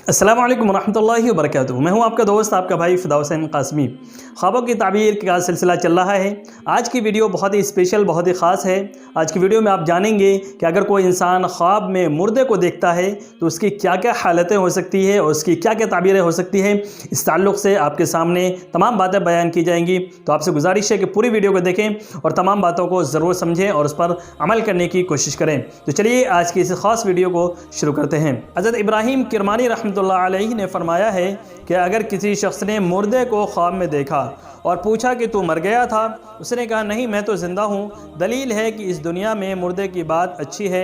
अस्सलामु अलैकुम वरहमतुल्लाहि वबरकातुहू। मैं हूं आपका दोस्त, आपका भाई फ़िदा हुसैन क़ासमी। ख्वाबों की ताबीर का सिलसिला चल रहा है। आज की वीडियो बहुत ही स्पेशल, बहुत ही ख़ास है। आज की वीडियो में आप जानेंगे कि अगर कोई इंसान ख्वाब में मुर्दे को देखता है तो उसकी क्या क्या हालतें हो सकती है और उसकी क्या क्या ताबीरें हो सकती हैं। इस ताल्लुक़ से आपके सामने तमाम बातें बयान की जाएंगी। तो आपसे गुजारिश है कि पूरी वीडियो को देखें और तमाम बातों को ज़रूर समझें और उस पर अमल करने की कोशिश करें। तो चलिए आज की इस ख़ास वीडियो को शुरू करते हैं। हज़रत इब्राहीम किरमानी रहमतुल्लाह अलैहि ने फरमाया है कि अगर किसी शख्स ने मुर्दे को ख्वाब में देखा और पूछा कि तू मर गया था, उसने कहा नहीं, मैं तो ज़िंदा हूँ। दलील है कि इस दुनिया में मुर्दे की बात अच्छी है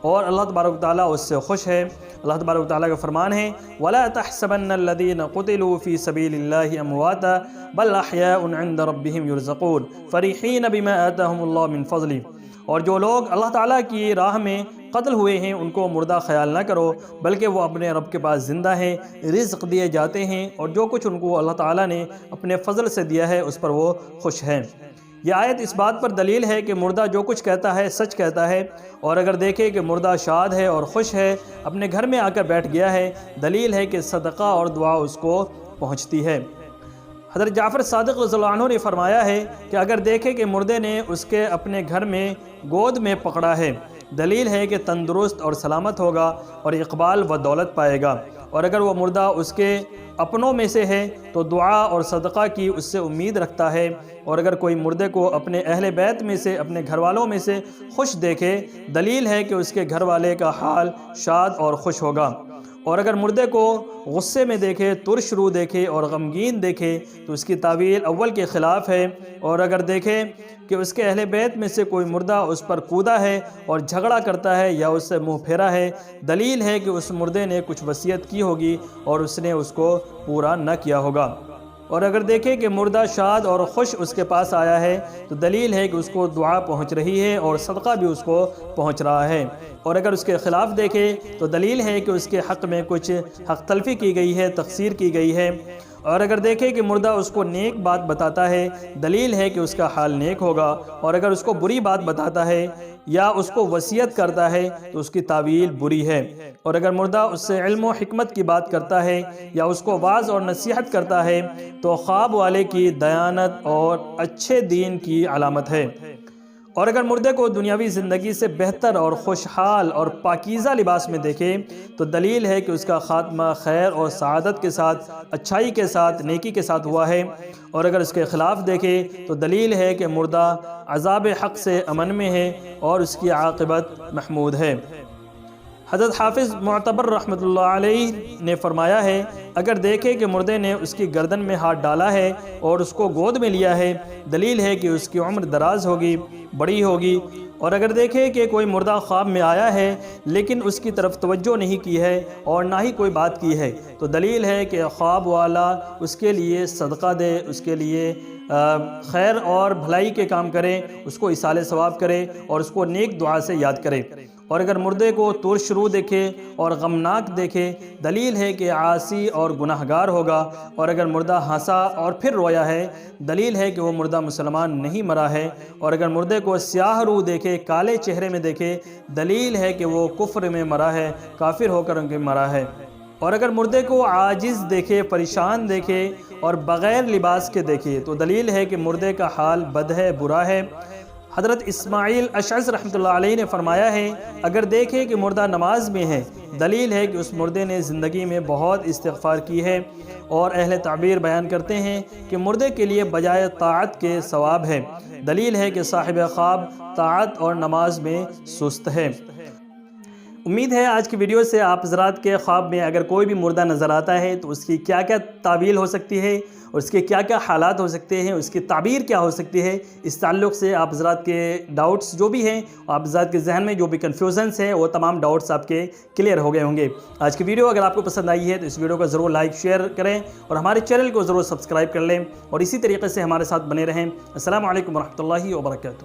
और अल्लाह तबारक ताला उससे खुश है। अल्लाह तबारक ताला का फरमान है, वला तहसबन्नल्लज़ीना क़ुतिलू फ़ी सबीलिल्लाहि अमवाता बल अहयाउन इंद रब्बिहिम युरज़क़ून फ़रीहीन बिमा आताहुमुल्लाहु मिन फ़ज़ली। और जो लोग अल्लाह ताला की राह में कत्ल हुए हैं उनको मुर्दा ख्याल ना करो, बल्कि वो अपने रब के पास ज़िंदा हैं, रिज़्क़ दिए जाते हैं और जो कुछ उनको अल्लाह ताला ने अपने फ़ज़ल से दिया है उस पर वो खुश हैं। यह आयत इस बात पर दलील है कि मुर्दा जो कुछ कहता है सच कहता है, और अगर देखे कि मुर्दा शाद है और खुश है, अपने घर में आकर बैठ गया है, दलील है कि सदक़ा और दुआ उसको पहुँचती है। हज़रत जाफ़र सादिक़ रज़ियल्लाहु अन्हु ने फरमाया है कि अगर देखे कि मुर्दे ने उसके अपने घर में गोद में पकड़ा है, दलील है कि तंदुरुस्त और सलामत होगा और इक़बाल व दौलत पाएगा। और अगर वो मुर्दा उसके अपनों में से है तो दुआ और सदक़ा की उससे उम्मीद रखता है। और अगर कोई मुर्दे को अपने अहले बैत में से, अपने घर वालों में से खुश देखे, दलील है कि उसके घर वाले का हाल शाद और खुश होगा। और अगर मुर्दे को गुस्से में देखे, तुरश रू देखे और गमगीन देखे तो उसकी तावील अव्वल के ख़िलाफ़ है। और अगर देखे कि उसके अहले बैत में से कोई मुर्दा उस पर कूदा है और झगड़ा करता है या उससे मुँह फेरा है, दलील है कि उस मुर्दे ने कुछ वसीयत की होगी और उसने उसको पूरा न किया होगा। और अगर देखे कि मुर्दा शाद और खुश उसके पास आया है तो दलील है कि उसको दुआ पहुंच रही है और सदक़ा भी उसको पहुंच रहा है। और अगर उसके ख़िलाफ़ देखे तो दलील है कि उसके हक़ में कुछ हक़ तलफ़ी की गई है, तक़सीर की गई है। और अगर देखे कि मुर्दा उसको नेक बात बताता है, दलील है कि उसका हाल नेक होगा। और अगर उसको बुरी बात बताता है या उसको वसीयत करता है तो उसकी तावील बुरी है। और अगर मुर्दा उससे इल्म व हिकमत की बात करता है या उसको वाज़ और नसीहत करता है तो ख्वाब वाले की दयानत और अच्छे दीन की अलामत है। और अगर मुर्दे को दुनियावी ज़िंदगी से बेहतर और खुशहाल और पाकीज़ा लिबास में देखे तो दलील है कि उसका ख़ात्मा खैर और सआदत के साथ, अच्छाई के साथ, नेकी के साथ हुआ है। और अगर इसके ख़िलाफ़ देखे तो दलील है कि मुर्दा अज़ाब हक़ से अमन में है और उसकी आक़िबत महमूद है। हज़रत हाफ़िज़ मुअतबर रहमतुल्लाह अलैहि ने फरमाया है, अगर देखे कि मुर्दे ने उसकी गर्दन में हाथ डाला है और उसको गोद में लिया है, दलील है कि उसकी उम्र दराज होगी, बड़ी होगी। और अगर देखे कि कोई मुर्दा ख्वाब में आया है लेकिन उसकी तरफ तवज्जो नहीं की है और ना ही कोई बात की है, तो दलील है कि ख्वाब वाला उसके लिए सदक़ा दे, उसके लिए खैर और भलाई के काम करे, उसको इसाले सवाब करे और उसको नेक दुआ से याद करे। और अगर मुर्दे को तुरश रू देखे और गमनाक देखे, दलील है कि आसी और गुनाहगार होगा। और अगर मुर्दा हंसा और फिर रोया है, दलील है कि वो मुर्दा मुसलमान नहीं मरा है। और अगर मुर्दे को स्याह रू देखे, काले चेहरे में देखे, दलील है कि वो कुफ्र में मरा है, काफिर होकर उनके मरा है। और अगर मुर्दे को आजिज़ देखे, परेशान देखे और बग़ैर लिबास के देखे तो दलील है कि मुर्दे का हाल बद है, बुरा है। हज़रत इस्माईल अशअज़ रहमतुल्लाह अलैहि ने फरमाया है, अगर देखे कि मुर्दा नमाज में है, दलील है कि उस मुर्दे ने ज़िंदगी में बहुत इस्तिग़फ़ार की है। और अहले ताबीर बयान करते हैं कि मुर्दे के लिए बजाय ताअत के सवाब है। दलील है कि साहिब ख्वाब ताअत और नमाज में सुस्त है। उम्मीद है आज की वीडियो से आप हज़रात के ख्वाब में अगर कोई भी मुर्दा नज़र आता है तो उसकी क्या क्या तावील हो सकती है और उसके क्या क्या हालात हो सकते हैं, उसकी ताबीर क्या हो सकती है, इस ताल्लुक़ से आप हज़रात के डाउट्स जो भी हैं, आप हज़रात के जहन में जो भी कन्फ्यूजन्स हैं, वो तमाम डाउट्स आपके क्लियर हो गए होंगे। आज की वीडियो अगर आपको पसंद आई है तो इस वीडियो को ज़रूर लाइक शेयर करें और हमारे चैनल को ज़रूर सब्सक्राइब कर लें और इसी तरीके से हमारे साथ बने रहें। अस्सलामु अलैकुम वरहमतुल्लाहि वबरकातुहू।